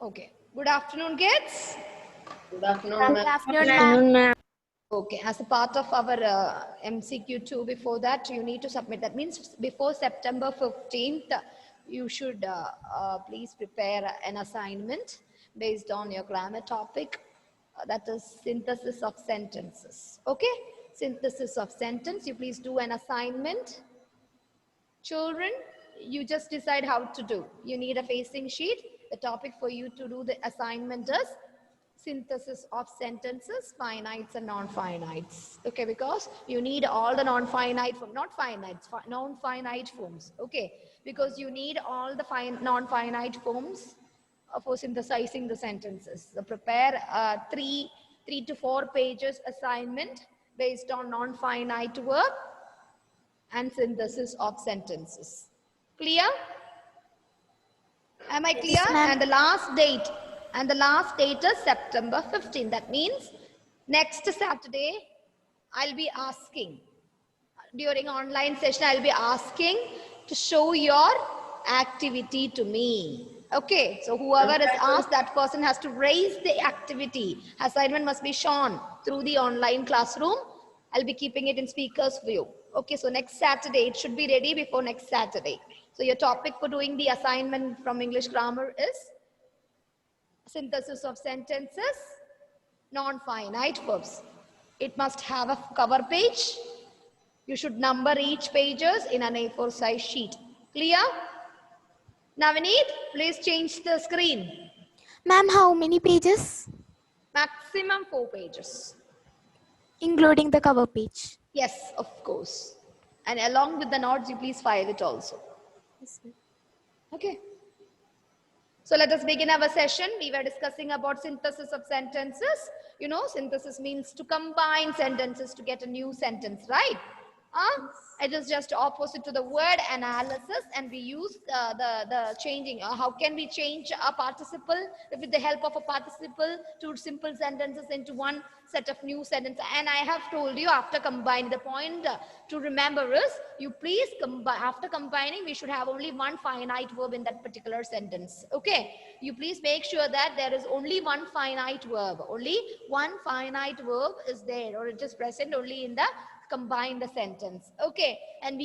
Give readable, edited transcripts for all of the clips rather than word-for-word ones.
Okay. Good afternoon, kids. Good afternoon, Good ma'am. afternoon, ma'am. Okay. As a part of our MCQ2, before that, you need to submit. That means before September 15th, you should please prepare an assignment based on your grammar topic. That is synthesis of sentences. Okay. Synthesis of sentence. You please do an assignment. Children, you just decide how to do. You need a facing sheet. The topic for you to do the assignment is synthesis of sentences, finites and non-finites. Okay, because you need all the non-finite forms, not finites, non-finite forms. Okay, because you need all the non-finite forms for synthesizing the sentences. So prepare three to 4 pages assignment based on non-finite verb and synthesis of sentences. Clear? Am I clear? Yes, and the last date is September 15. That means next Saturday I'll be asking, during online session I'll be asking to show your activity to me. Okay, so whoever is asked, that person has to raise the activity. Assignment must be shown through the online classroom. I'll be keeping it in speaker's view. Okay, so next Saturday, it should be ready before next Saturday. So your topic for doing the assignment from English grammar is synthesis of sentences, non-finite verbs. It must have a cover page. You should number each pages in an A4 size sheet. Clear? Navneet, please change the screen. Ma'am, how many pages? Maximum 4 pages. Including the cover page. Yes, of course. And along with the notes, you please file it also. Yes, ma'am. Okay. So let us begin our session. We were discussing about synthesis of sentences. You know, synthesis means to combine sentences to get a new sentence, right? It is just opposite to the word analysis, and we use the changing. How can we change a participle with the help of a participle to simple sentences into one set of new sentences? And I have told you, after combining, the point to remember is, you please combine. After combining, we should have only one finite verb in that particular sentence. Okay, you please make sure that there is only one finite verb. Only one finite verb is there, or it is present only in the combine the sentence. Okay, and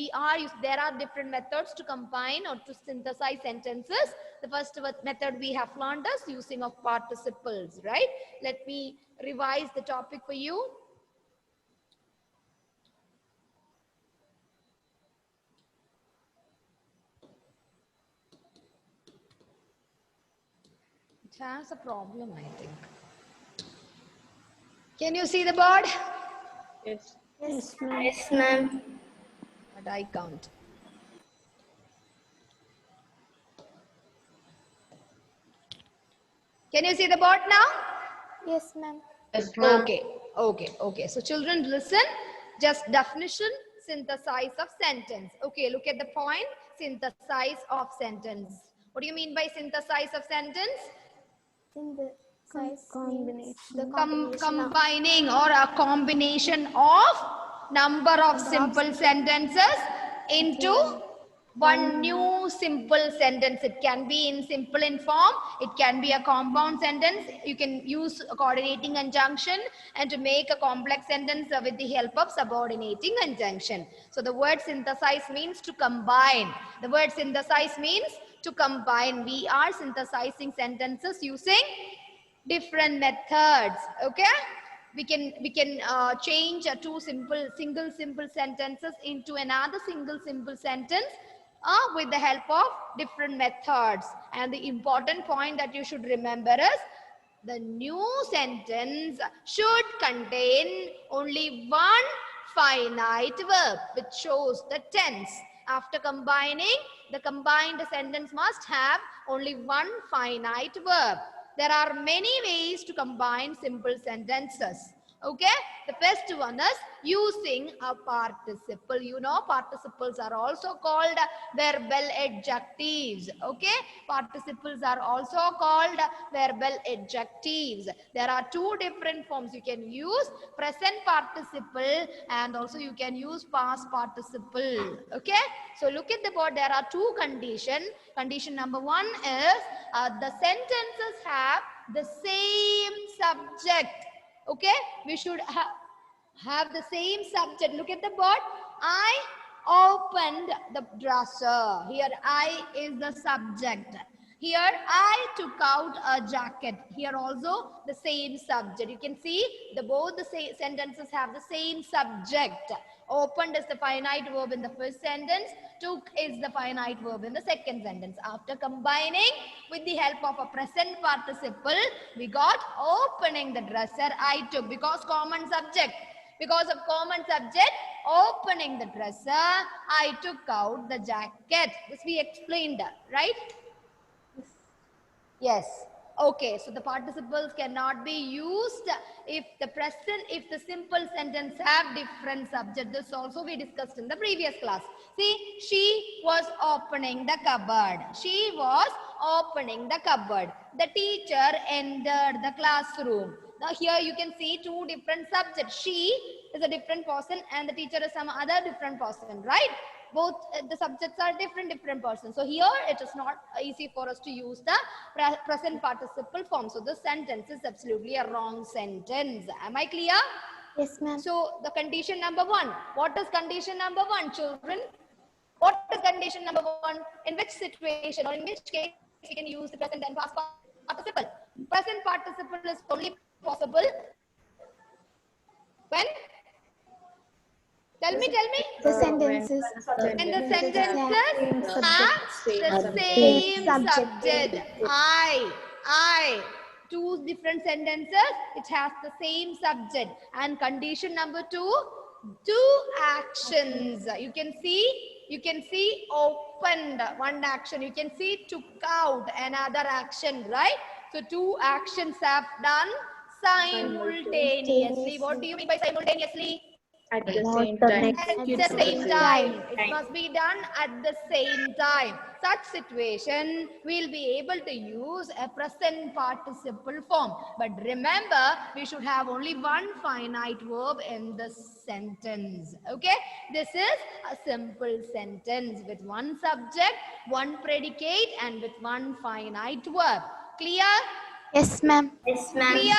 there are different methods to combine or to synthesize sentences. The first method we have learned is using of participles, right? Let me revise the topic for you. It has a problem, I think. Can you see the board? Yes. Yes, ma'am. Yes, ma'am. But I can't. Can you see the board now? Yes, ma'am. Yes, ma'am. Okay. So children, listen. Just definition, synthesize of sentence. Okay, look at the point. Synthesize of sentence. What do you mean by synthesize of sentence? Combining or a combination of number of simple sentences into one new simple sentence. It can be in simple in form. It can be a compound sentence. You can use a coordinating conjunction and to make a complex sentence with the help of subordinating conjunction. So the word synthesize means to combine. The word synthesize means to combine. We are synthesizing sentences using different methods. Okay, we can change two single simple sentences into another single simple sentence with the help of different methods. And the important point that you should remember is, the new sentence should contain only one finite verb which shows the tense. After combining, the combined sentence must have only one finite verb. There are many ways to combine simple sentences. Okay, the first one is using a participle. You know, participles are also called verbal adjectives. Okay, participles are also called verbal adjectives. There are two different forms. You can use present participle and also you can use past participle. Okay, so look at the board. There are two conditions. Condition number one is the sentences have the same subject. Okay, we should have the same subject. Look at the board. I opened the dresser. Here I is the subject. Here I took out a jacket. Here also the same subject. You can see both the sentences have the same subject. Opened is the finite verb in the first sentence. Took is the finite verb in the second sentence. After combining with the help of a present participle, we got opening the dresser I took, because common subject. Because of common subject, opening the dresser, I took out the jacket. This we explained, right? Yes. Okay, so the participles cannot be used if the simple sentence have different subject. This also we discussed in the previous class. See, she was opening the cupboard. She was opening the cupboard. The teacher entered the classroom. Now here you can see two different subjects. She is a different person and the teacher is some other different person, right? Both the subjects are different persons. So here it is not easy for us to use the present participle form. So this sentence is absolutely a wrong sentence. Am I clear? Yes, ma'am. So the condition number one. What is condition number one, children? What is condition number one? In which situation or in which case we can use the present and past participle? Present participle is only possible when? Tell me. The sentences. And the sentences have have the same subject. I. Two different sentences, it has the same subject. And condition number two, two actions. You can see opened, one action. You can see took out, another action, right? So two actions have done simultaneously. What do you mean by simultaneously? At the same time. At the same time. It must be done at the same time. Such situation, we'll be able to use a present participle form. But remember, we should have only one finite verb in the sentence. Okay? This is a simple sentence with one subject, one predicate, and with one finite verb. Clear? Yes, ma'am. Clear?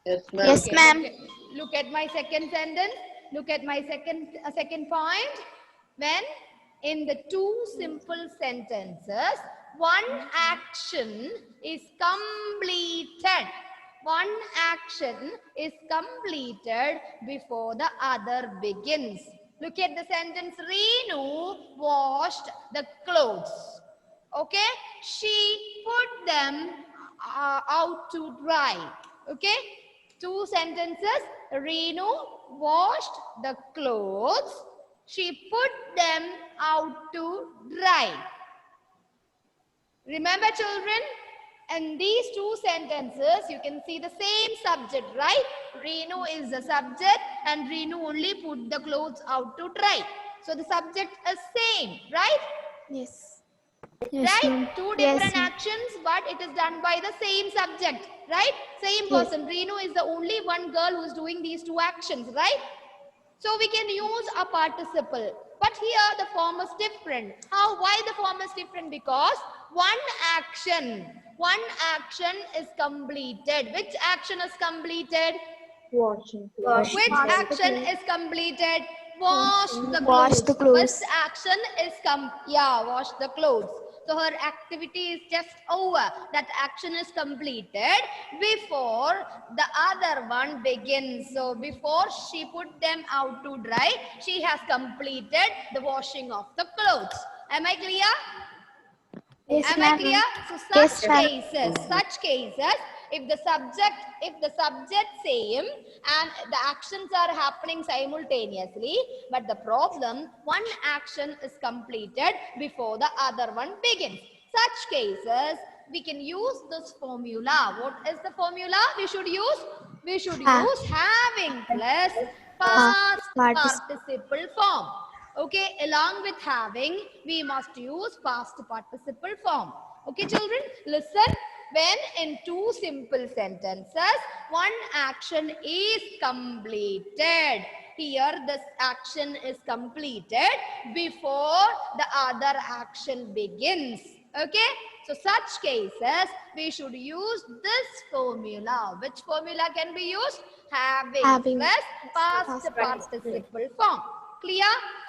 Yes, ma'am. Yes, ma'am. Look at my second sentence. Look at my second point. When in the two simple sentences, one action is completed. One action is completed before the other begins. Look at the sentence. Reenu washed the clothes. Okay? She put them out to dry. Okay? Two sentences. Reenu washed the clothes. She put them out to dry. Remember, children, in these two sentences, you can see the same subject, right? Reenu is the subject and Reenu only put the clothes out to dry. So the subject is same, right? Yes. Right? Two different actions, but it is done by the same subject, right? Same person. Reenu is the only one girl who is doing these two actions, right? So we can use a participle. But here the form is different. How? Why the form is different? Because one action is completed. Which action is completed? Washing. Which action is completed? Wash the clothes. Wash the clothes. First action is wash the clothes. So her activity is just over. That action is completed before the other one begins. So before she put them out to dry, she has completed the washing of the clothes. Am I clear? Yes, Am I clear? So such cases, if the subject same and the actions are happening simultaneously, but the problem, one action is completed before the other one begins. Such cases, we can use this formula. What is the formula we should use? We should Ha. use having plus past participle form. Okay, along with having, we must use past participle form. Okay, children, listen. When in two simple sentences, one action is completed. Here, this action is completed before the other action begins. Okay, so such cases, we should use this formula. Which formula can be used? Having plus past participle form. Clear?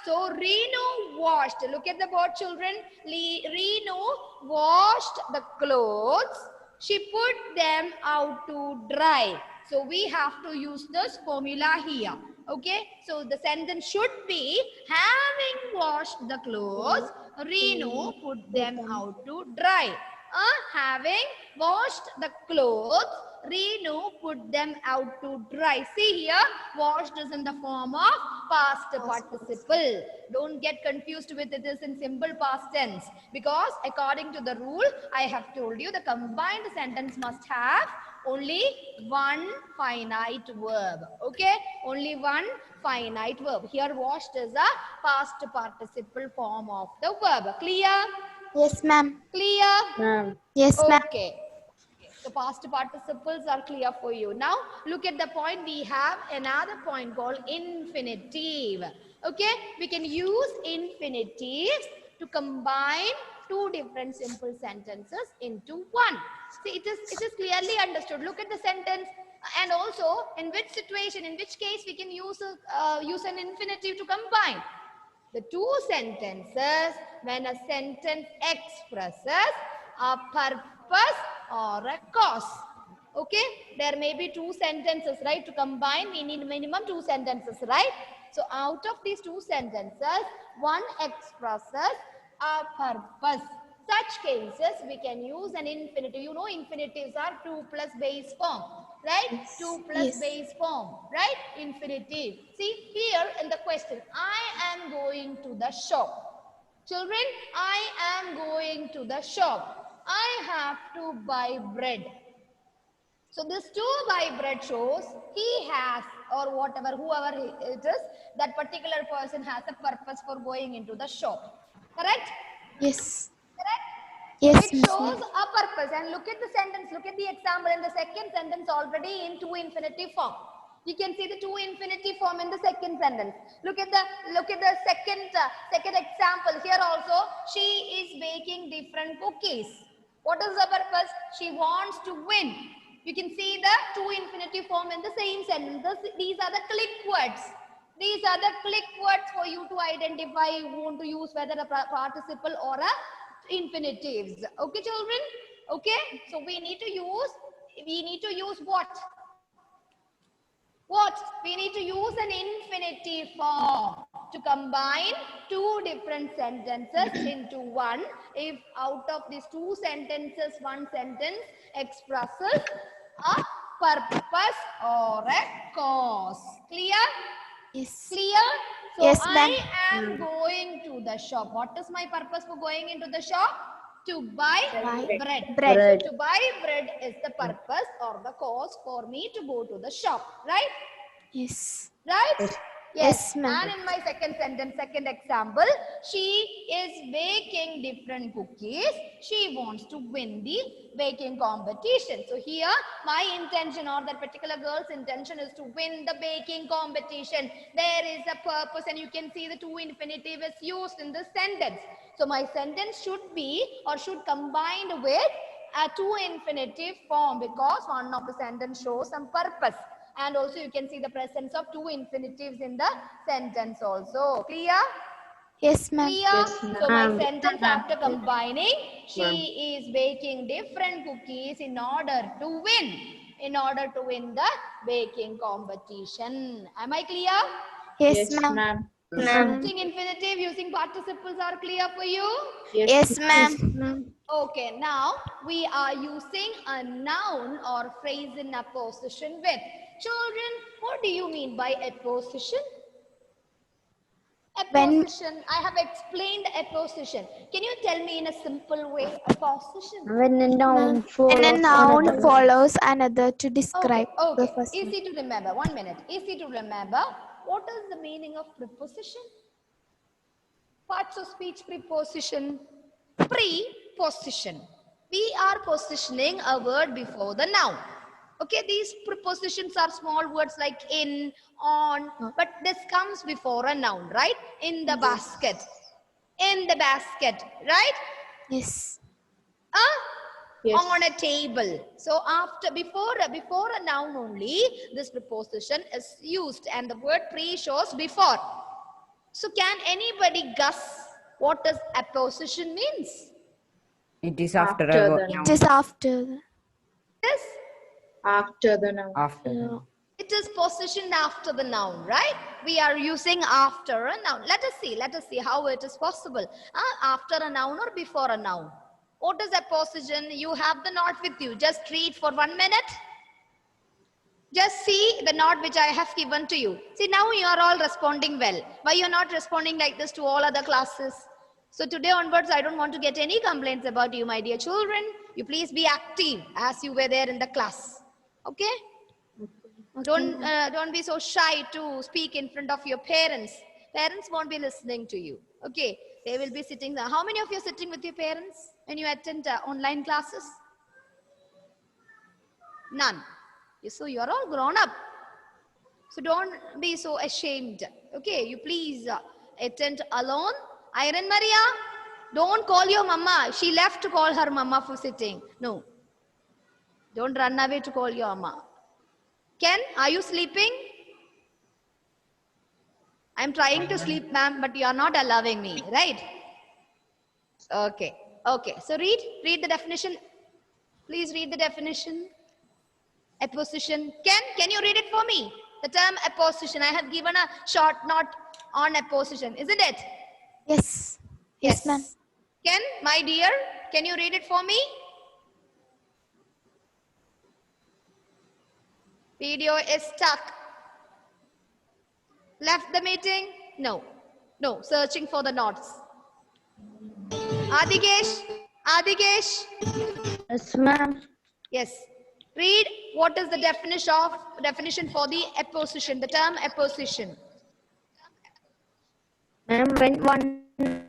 So Renu washed. Look at the board, children. Renu washed the clothes. She put them out to dry. So we have to use this formula here. Okay. So the sentence should be, having washed the clothes, Renu put them out to dry. Having washed the clothes, Renu put them out to dry. See here, washed is in the form of past participle. Don't get confused with it is in simple past tense, because according to the rule, I have told you the combined sentence must have only one finite verb. Okay, only one finite verb. Here washed is a past participle form of the verb. Clear? Yes, ma'am. Clear? Ma'am. Yes, ma'am. Okay. The past participles are clear for you. Now, look at the point. We have another point called infinitive. Okay, we can use infinitives to combine two different simple sentences into one. See, it is clearly understood. Look at the sentence, and also in which situation, in which case we can use an infinitive to combine the two sentences when a sentence expresses a purpose or a cause. Okay, there may be two sentences, right? To combine, we need minimum two sentences, right? So out of these two sentences, one expresses a purpose. Such cases, we can use an infinitive. You know, infinitives are 2 plus base form, right? Yes. 2 plus Yes. base form, right? Infinitive. See here in the question, I am going to the shop. Children, I am going to the shop. I have to buy bread. So this to buy bread shows he has, or whatever, whoever it is, that particular person has a purpose for going into the shop. Correct? Yes. Correct? Yes, It Miss shows ma'am. a purpose. And look at the sentence, look at the example in the second sentence already in two infinitive form. You can see the two infinitive form in the second sentence. Look at the second example here also. She is baking different cookies. What is the purpose? She wants to win. You can see the two infinitive form in the same sentence. These are the click words. These are the click words for you to identify you want to use whether a participle or a infinitives. Okay, children? Okay, so we need to use what? What? We need to use an infinitive form to combine two different sentences into one. If out of these two sentences, one sentence expresses a purpose or a cause. Clear? Yes. Clear? So Yes, ma'am. I am going to the shop. What is my purpose for going into the shop? To buy bread. Bread. To buy bread is the purpose or the cause for me to go to the shop. Right? Yes. Right? Yes. Yes, ma'am. And in my second sentence, second example, she is baking different cookies. She wants to win the baking competition. So here, my intention or that particular girl's intention is to win the baking competition. There is a purpose, and you can see the two infinitive is used in this sentence. So my sentence should be or should combine with a two infinitive form, because one of the sentence shows some purpose. And also you can see the presence of two infinitives in the sentence also. Clear? Yes, ma'am. Clear? Yes, So my ma'am. sentence after combining, Ma'am. she is baking different cookies in order to win. In order to win the baking competition. Am I clear? Yes, Yes, ma'am. ma'am. Using infinitive, using participles are clear for you? Yes, ma'am. Okay, now we are using a noun or phrase in apposition with. Children, what do you mean by apposition? Apposition. I have explained apposition. Can you tell me in a simple way apposition? When a noun When a follows noun another. follows another to Okay, describe the okay. first one. Easy to remember. 1 minute. Easy to remember. What is the meaning of preposition? Parts of speech preposition. Preposition. We are positioning a word before the noun. Okay, these prepositions are small words like in, on, but this comes before a noun, right? In the basket. In the basket, right? Yes. Yes. On a table. So before a noun only, this preposition is used, and the word pre shows before. So can anybody guess what does apposition means? It is after, After a the noun. It noun. is after. Yes, After the noun. After. Yeah. it is positioned after the noun, right? We are using after a noun. Let us see how it is possible. After a noun or before a noun? What is apposition? You have the note with you. Just read for 1 minute. Just see the note which I have given to you. See, now you are all responding well. Why you are not responding like this to all other classes? So today onwards, I don't want to get any complaints about you, my dear children. You please be active as you were there in the class. Okay? Don't be so shy to speak in front of your parents. Parents won't be listening to you. Okay? They will be sitting there. How many of you are sitting with your parents when you attend online classes? None. So you are all grown up. So don't be so ashamed. Okay, you please attend alone. Iron Maria, don't call your mama. She left to call her mama for sitting. No. Don't run away to call your mama. Ken, are you sleeping? I'm trying to sleep, ma'am, but you are not allowing me, right? Okay. Okay. So read the definition. Please read the definition. Apposition. Can you read it for me? The term apposition. I have given a short note on apposition, isn't it? Yes. Yes, ma'am. Ken, my dear, can you read it for me? Video is stuck. Left the meeting? No. No, searching for the notes. Adikesh? Adikesh? Yes, ma'am. Yes. Read what is the definition for the apposition, the term apposition. Ma'am, when one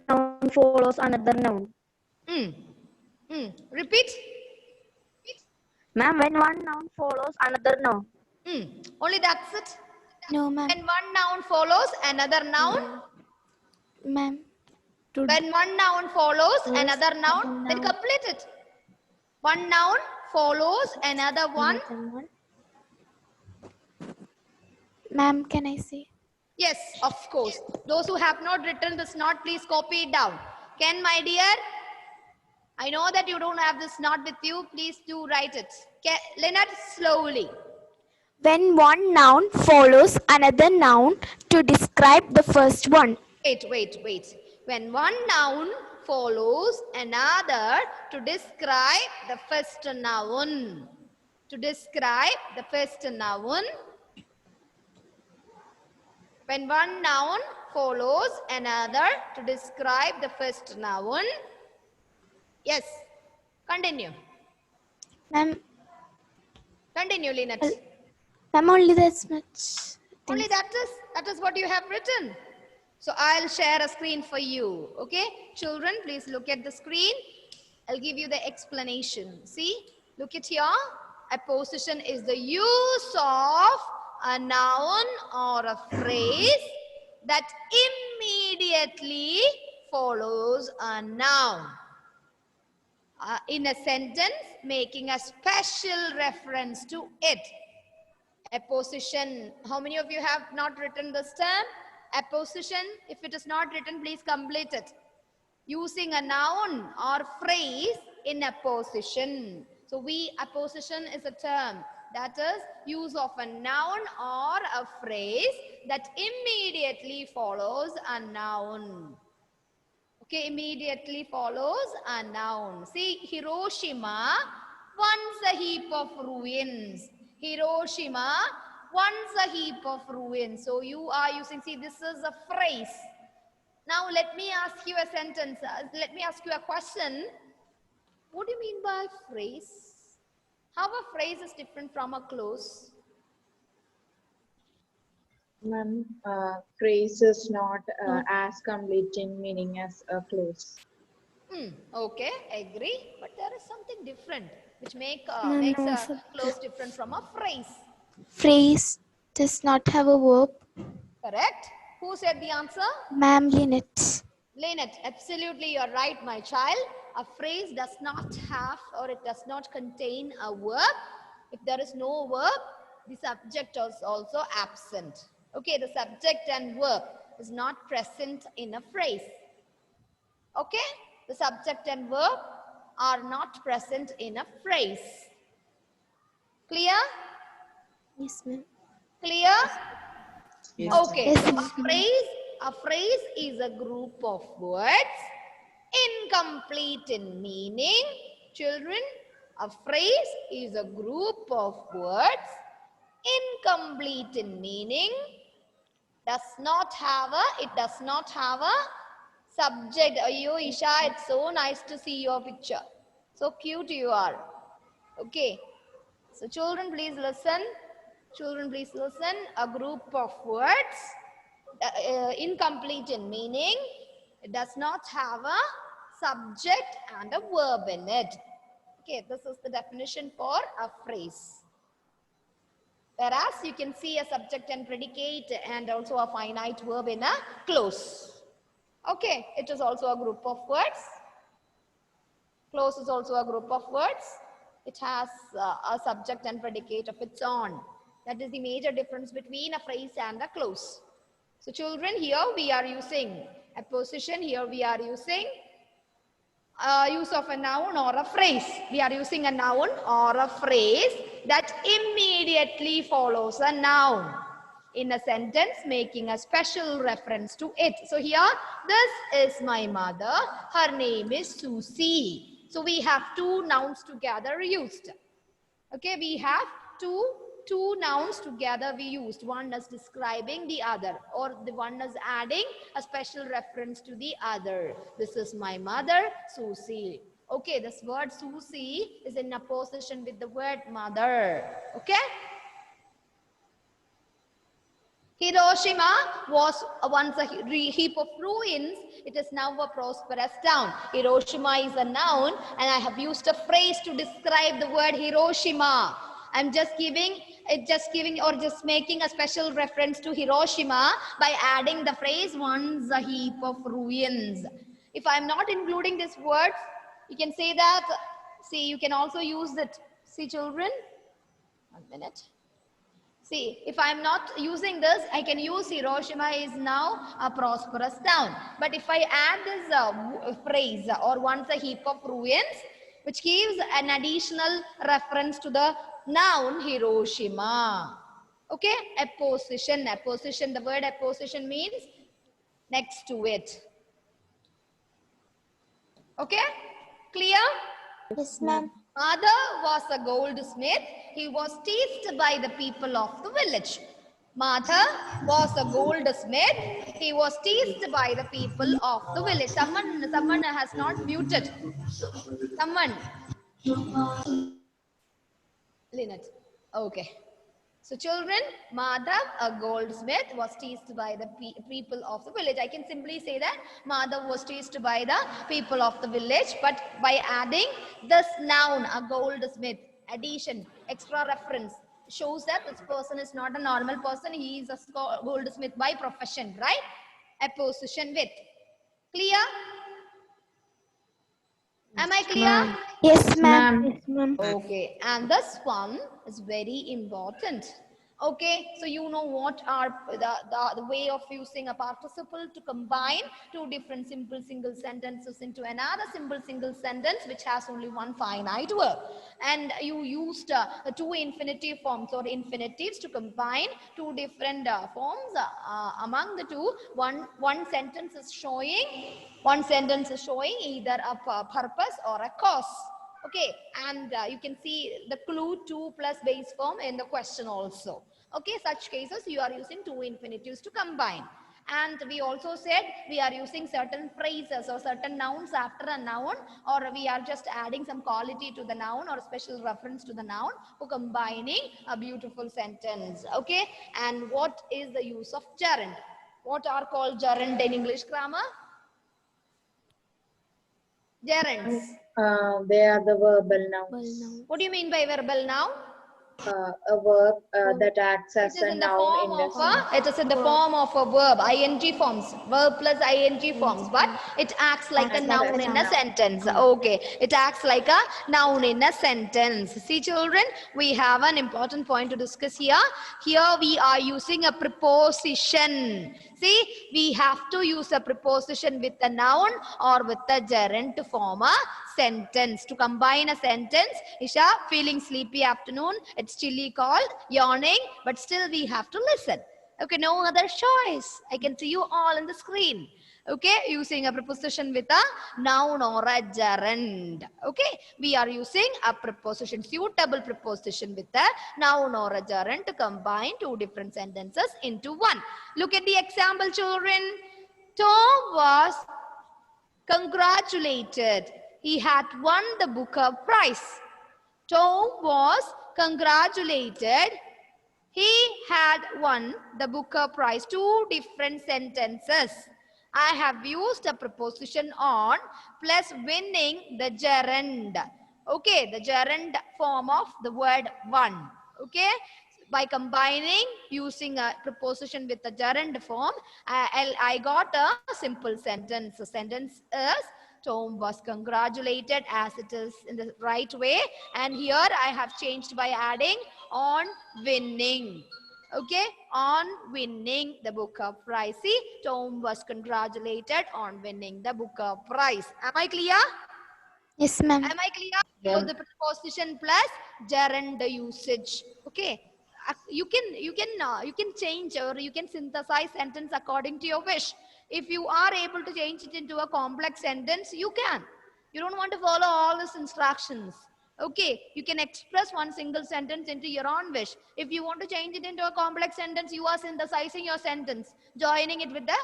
noun follows another noun. Repeat. Ma'am, when one noun follows another noun. Only that's it. No, ma'am. When one noun follows another noun, Ma'am. when one noun follows another noun, then complete it. One noun follows another one. Ma'am, can I say? Yes, of course. Those who have not written this note, please copy it down. Ken, my dear, I know that you don't have this note with you. Please do write it. Leonard, slowly. When one noun follows another noun to describe the first one. Wait. When one noun follows another to describe the first noun. To describe the first noun. When one noun follows another to describe the first noun. Yes. Continue. Ma'am. Continue, Lynette. Ma'am, only that much. Only that is what you have written. So I'll share a screen for you. Okay? Children, please look at the screen. I'll give you the explanation. See? Look at here. Apposition is the use of a noun or a phrase that immediately follows a noun. In a sentence, making a special reference to it. Apposition. How many of you have not written this term? Apposition. If it is not written, please complete it. Using a noun or phrase in apposition. So apposition is a term, that is use of a noun or a phrase that immediately follows a noun. Okay, immediately follows a noun. See, Hiroshima, once a heap of ruins. Hiroshima, once a heap of ruins. So you are using, see, this is a phrase. Now let me ask you a sentence. Let me ask you a question. What do you mean by phrase? How a phrase is different from a clause? Ma'am, phrase is not as complete in meaning as a clause. Okay, agree. But there is something different which makes No, a sir. clause different from a phrase. Phrase does not have a verb. Correct? Who said the answer? Ma'am, Lynette. Lynette, absolutely you're right, my child. A phrase does not have or it does not contain a verb. If there is no verb, the subject is also absent. Okay, the subject and verb is not present in a phrase. Okay, the subject and verb are not present in a phrase. Clear? Yes, ma'am. Clear? Yes. Okay, Yes, so ma'am. a phrase is a group of words incomplete in meaning. Children, a phrase is a group of words incomplete in meaning. It does not have a subject. Ayyo, Isha, it's so nice to see your picture. So cute you are. Okay. So children, please listen. Children, please listen. A group of words incomplete in meaning. It does not have a subject and a verb in it. Okay, this is the definition for a phrase. Whereas you can see a subject and predicate and also a finite verb in a clause. Okay, it is also a group of words. Clause is also a group of words. It has a subject and predicate of its own. That is the major difference between a phrase and a clause. So children, here we are using a position. Here we are using use of a noun or a phrase. We are using a noun or a phrase that immediately follows a noun in a sentence, making a special reference to it. So here, this is my mother. Her name is Susie. So we have two nouns together used. Okay, we have two nouns together we used. One is describing the other, or the one is adding a special reference to the other. This is my mother, Susie. Okay, this word Susie is in opposition with the word mother. Okay? Hiroshima was once a heap of ruins. It is now a prosperous town. Hiroshima is a noun, and I have used a phrase to describe the word Hiroshima. I'm just making a special reference to Hiroshima by adding the phrase once a heap of ruins. If I'm not including this word, you can say that, see, you can also use it. See, children, 1 minute. See, if I'm not using this, I can use Hiroshima is now a prosperous town. But if I add this phrase or once a heap of ruins, which gives an additional reference to the noun Hiroshima. Okay, apposition. Apposition, the word apposition means next to it. Okay, clear? Yes, ma'am. Father was a goldsmith. He was teased by the people of the village. Mother was a goldsmith. He was teased by the people of the village. Someone has not muted. Someone. Lynette. Okay. So children, Madhav, a goldsmith, was teased by the people of the village. I can simply say that Madhav was teased by the people of the village, but by adding this noun, a goldsmith, addition, extra reference, shows that this person is not a normal person. He is a goldsmith by profession, right? Apposition with. Clear? Am I clear? Yes, ma'am. Yes, ma'am. Okay, and this one is very important. Okay, so you know what are the way of using a participle to combine two different simple single sentences into another simple single sentence which has only one finite verb. And you used two infinitive forms or infinitives to combine two different forms among the two. One sentence is showing either a purpose or a cause. Okay, and you can see the clue to plus base form in the question also. Okay, such cases you are using two infinitives to combine. And we also said we are using certain phrases or certain nouns after a noun, or we are just adding some quality to the noun or special reference to the noun for combining a beautiful sentence. Okay, and what is the use of gerund? What are called gerund in English grammar? Gerunds. They are the verbal nouns. What do you mean by verbal noun? A verb that acts It as is a in the noun form in a of a, it is in the form of a verb, ing forms, verb plus ing forms, but it acts like a noun in a sentence. Okay, it acts like a noun in a sentence. See children, we have an important point to discuss here. Here we are using a preposition. See, we have to use a preposition with a noun or with a gerund to form a sentence. To combine a sentence, Isha, feeling sleepy afternoon, it's chilly cold, yawning, but still we have to listen. Okay, no other choice. I can see you all on the screen. Okay, using a preposition with a noun or a gerund. Okay, we are using a preposition, suitable preposition with a noun or a gerund to combine two different sentences into one. Look at the example, children. Tom was congratulated. He had won the Booker Prize. Tom was congratulated. He had won the Booker Prize. Two different sentences. I have used a preposition on plus winning the gerund. Okay, the gerund form of the word won. Okay, by combining using a preposition with the gerund form, I got a simple sentence. The sentence is Tom was congratulated, as it is in the right way, and here I have changed by adding on winning. Okay, on winning the Booker Prize. See, Tom was congratulated on winning the Booker Prize. Am I clear? Yes, ma'am. Am I clear? So the preposition plus gerund usage. Okay. You can change or you can synthesize sentence according to your wish. If you are able to change it into a complex sentence, you can. You don't want to follow all these instructions. Okay, you can express one single sentence into your own wish. If you want to change it into a complex sentence, you are synthesizing your sentence, joining it with the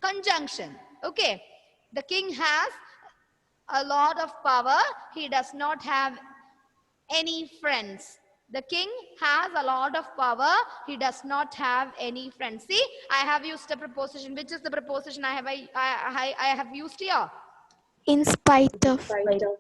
conjunction. Okay, the king has a lot of power. He does not have any friends. The king has a lot of power. He does not have any friends. See, I have used a preposition. Which is the preposition I have used here? In spite of.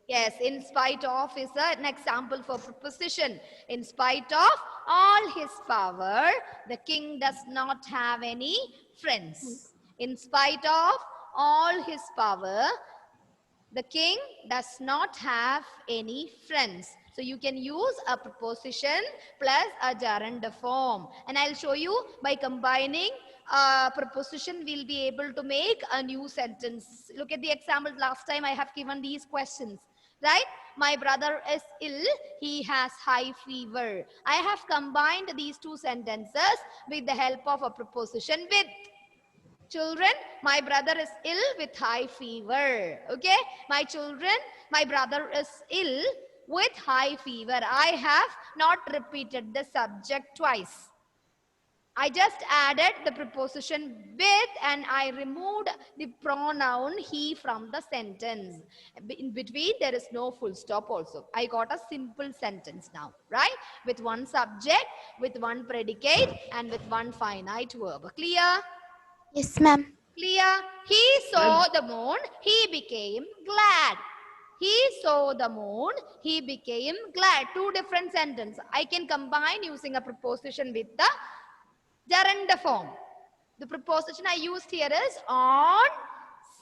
Yes, in spite of is an example for preposition. In spite of all his power, the king does not have any friends. In spite of all his power, the king does not have any friends. So you can use a preposition plus a gerund form. And I'll show you by combining a preposition, we'll be able to make a new sentence. Look at the example. Last time I have given these questions. Right? My brother is ill. He has high fever. I have combined these two sentences with the help of a preposition with. Children, my brother is ill with high fever. Okay, my brother is ill with high fever. I have not repeated the subject twice. I just added the preposition with and I removed the pronoun he from the sentence. In between, there is no full stop also. I got a simple sentence now, right? With one subject, with one predicate, and with one finite verb. Clear? Yes, ma'am. Clear? He saw the moon, he became glad. He saw the moon, he became glad. Two different sentences. I can combine using a preposition with the gerund form. The preposition I used here is on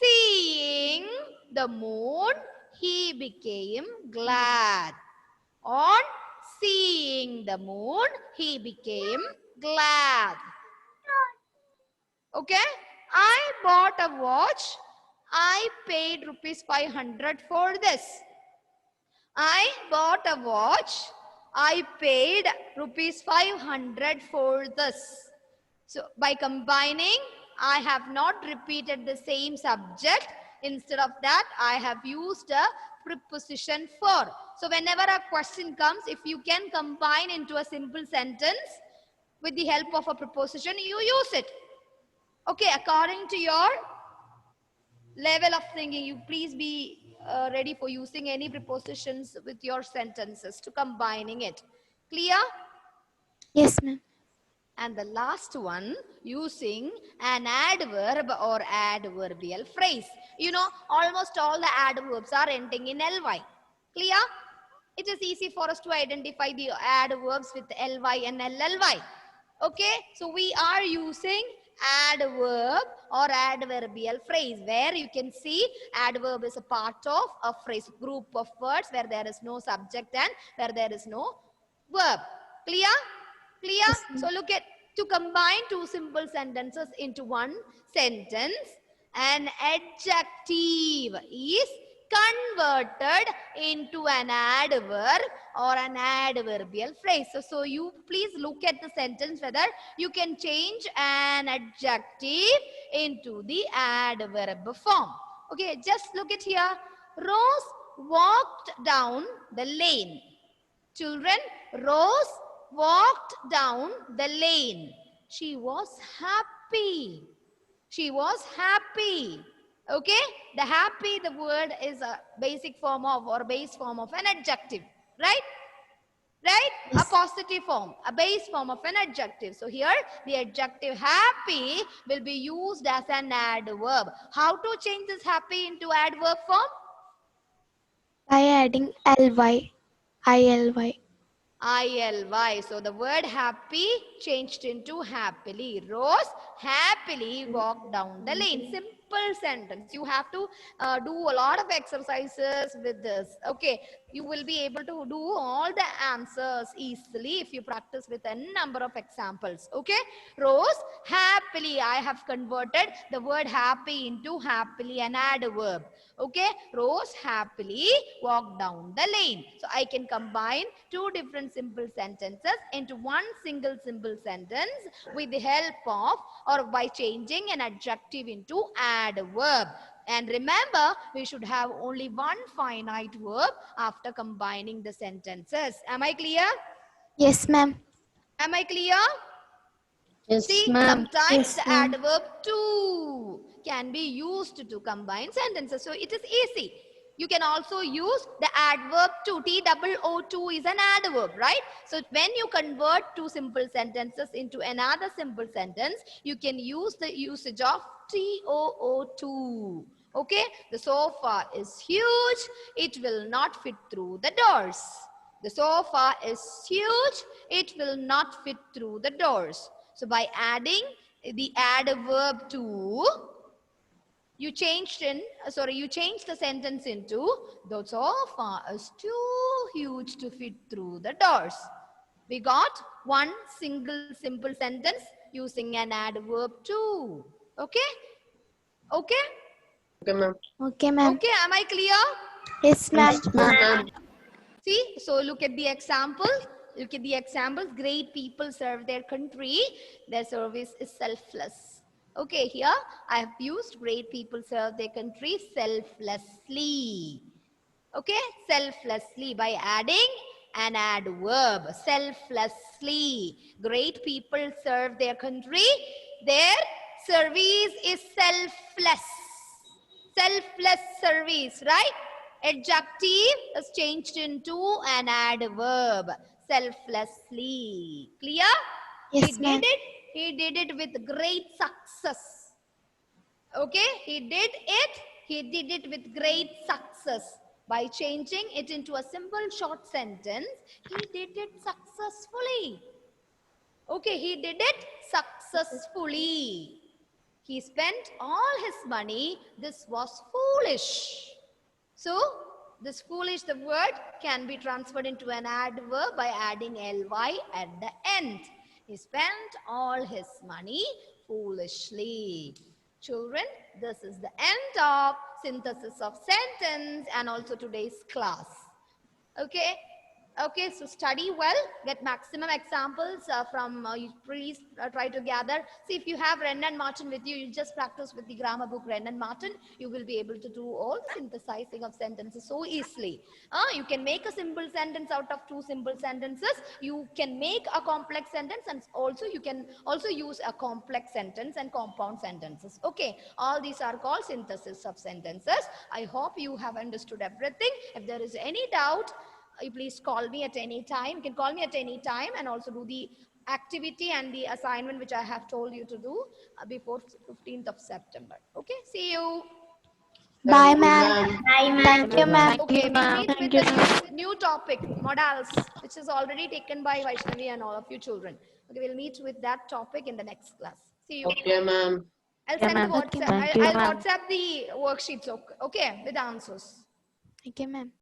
seeing the moon, he became glad. On seeing the moon, he became glad. Okay, I bought a watch. I paid rupees 500 for this. I bought a watch. I paid rupees 500 for this. So by combining, I have not repeated the same subject. Instead of that, I have used a preposition for. So whenever a question comes, if you can combine into a simple sentence with the help of a preposition, you use it. Okay, according to your level of thinking, you please be ready for using any prepositions with your sentences to combining it. Clear? Yes, ma'am. And the last one, using an adverb or adverbial phrase. You know, almost all the adverbs are ending in ly. Clear? It is easy for us to identify the adverbs with ly and lly. Okay, so we are using adverb or adverbial phrase, where you can see adverb is a part of a phrase, group of words where there is no subject and where there is no verb. Clear? Clear? Yes, ma'am. So look at, to combine two simple sentences into one sentence, an adjective is converted into an adverb or an adverbial phrase. So you please look at the sentence whether you can change an adjective into the adverb form. Okay, just look at here. Rose walked down the lane. Children, Rose walked down the lane. She was happy. She was happy. Okay? The happy, the word is a basic form of or base form of an adjective. Right? Right? A positive form, a base form of an adjective. So here the adjective happy will be used as an adverb. How to change this happy into adverb form? By adding ly. ILY. ILY. So the word happy changed into happily. Rose happily walked down the lane. Simple sentence. You have to do a lot of exercises with this. Okay. You will be able to do all the answers easily if you practice with a number of examples. Okay. Rose happily. I have converted the word happy into happily an adverb. Okay. Rose happily walked down the lane. So I can combine two different simple sentences into one single simple sentence with the help of or by changing an adjective into adverb. And remember, we should have only one finite verb after combining the sentences. Am I clear? Yes, ma'am. Am I clear? Yes, See, ma'am. sometimes Yes, the ma'am. adverb to can be used to combine sentences. So it is easy. You can also use the adverb to. TOO is an adverb, right? So when you convert two simple sentences into another simple sentence, you can use the usage of TOO2. Okay, the sofa is huge. It will not fit through the doors. The sofa is huge. It will not fit through the doors. So by adding the adverb to, you changed the sentence into the sofa is too huge to fit through the doors. We got one single simple sentence using an adverb to. Okay? Okay? Okay, ma'am. Okay, ma'am. Okay, am I clear? Yes, ma'am. Ma'am. See, so look at the examples. Look at the examples. Great people serve their country. Their service is selfless. Okay, here I have used great people serve their country selflessly. Okay, selflessly by adding an adverb. Selflessly. Great people serve their country. Their service is selfless. Selfless service, right? Adjective is changed into an adverb. Selflessly. Clear? Yes, ma'am. He did it with great success. Okay, he did it with great success. By changing it into a simple short sentence, he did it successfully. Okay, he did it successfully. He spent all his money. This was foolish. So, this foolish, the word can be transferred into an adverb by adding ly at the end. He spent all his money foolishly. Children, this is the end of synthesis of sentence and also today's class. Okay? Okay, so study well, get maximum examples from, you please try to gather. See, if you have Wren and Martin with you, you just practice with the grammar book Wren and Martin. You will be able to do all the synthesizing of sentences so easily. You can make a simple sentence out of two simple sentences. You can make a complex sentence, and also you can also use a complex sentence and compound sentences. Okay, all these are called synthesis of sentences. I hope you have understood everything. If there is any doubt, you please call me at any time. You can call me at any time and also do the activity and the assignment which I have told you to do before 15th of September. Okay, see you. Bye, Thank you, ma'am. ma'am. Thank you, ma'am. Okay, we'll meet with the new topic, modals, which is already taken by Vaishnavi and all of you children. Okay, we'll meet with that topic in the next class. See you. Okay, ma'am. I'll send the WhatsApp. I'll WhatsApp the worksheets. Okay, with answers. Okay, ma'am.